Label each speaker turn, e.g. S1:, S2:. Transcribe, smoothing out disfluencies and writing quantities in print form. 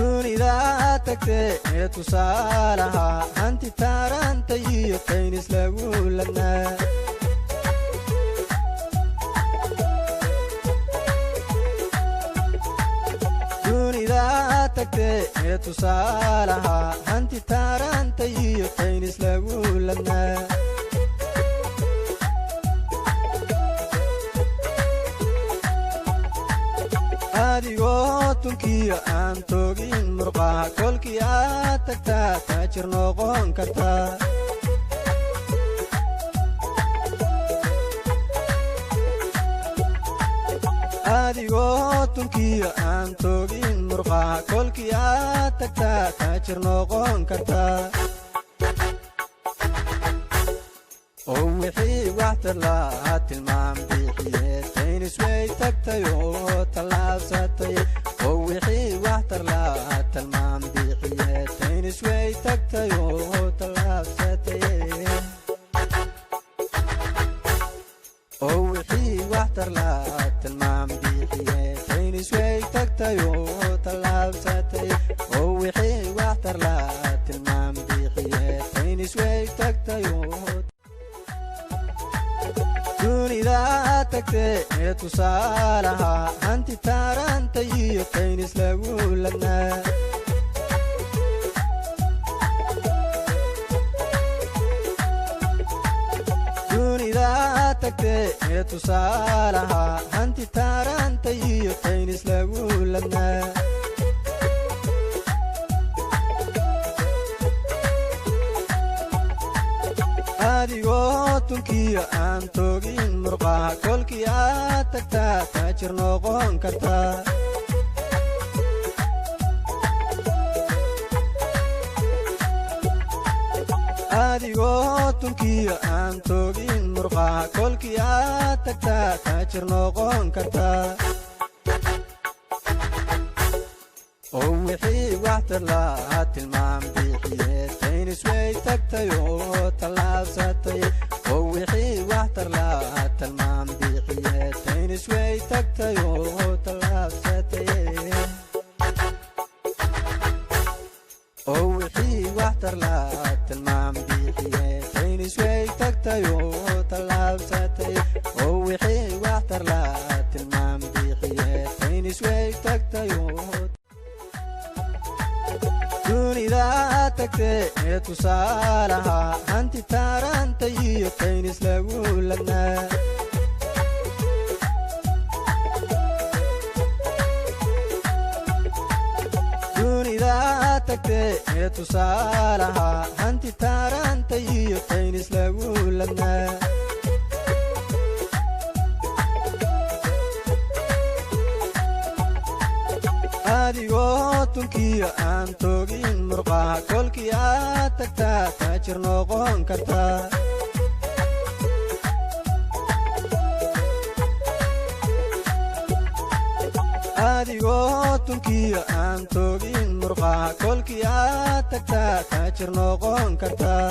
S1: dunida tagtay ee tusaalaha hanti taaranta iyo taynis lagu ladnaa dunida tagtay ee tusaalaha hanti taaranta iyo taynis lagu ladnaa adigoo tunkiyo aan toogin murqaha kolkii aad tagtaa taajir noqon kartaa adigoo tunkiyo aan toogin murqaha kolkii aad tagtaa taajir noqon kartaa oo wixii waxtar lahaa tilmaam bixiye taynis way tagtay oo tallaabsatay oo wixii waxtar lahaa tilmaam bixiye taynis way tagtay oo tallaabsatay oo wixii waxtar lahaa tilmaam bixiye taynis way tagtay oo tallaabsatay oo wixii waxtar lahaa tilmaam bixiye taynis way tagtay oo dunida tagtay ee tusaalaha hanti taaranta iyo taynis lagu ladnaa dunida tagtay ee tusaalaha hanti taaranta iyo taynis lagu ladnaa adigoo tunkiyo aan toogin murqaha kolkii aad tagtaa taajir noqon kartaa adigoo tunkiyo aan toogin murqaha kolkii aad tagtaa taajir noqon kartaa oo wixii waxtar lahaa tilmaam bixiye taynis way tagtay oo tallaabsatay oo wixii waxtar lahaa tilmaam bixiye taynis way tagtay oo tallaabsatay oo wixii waxtar lahaa tilmaam bixiye taynis way tagtay oo tallaabsatay oo wixii waxtar lahaa tilmaam bixiye taynis way tagtay oo dunida tagtay ee tusaalaha hanti taaranta iyo taynis lagu ladnaa dunida tagtay ee tusaalaha hanti taaranta iyo taynis lagu ladnaa adigoo tunkiyo aan toogin murqaha kolkii aad tagtaa taajir noqon kartaa adigoo tunkiyo aan toogin murqaha kolkii aad tagtaa taajir noqon kartaa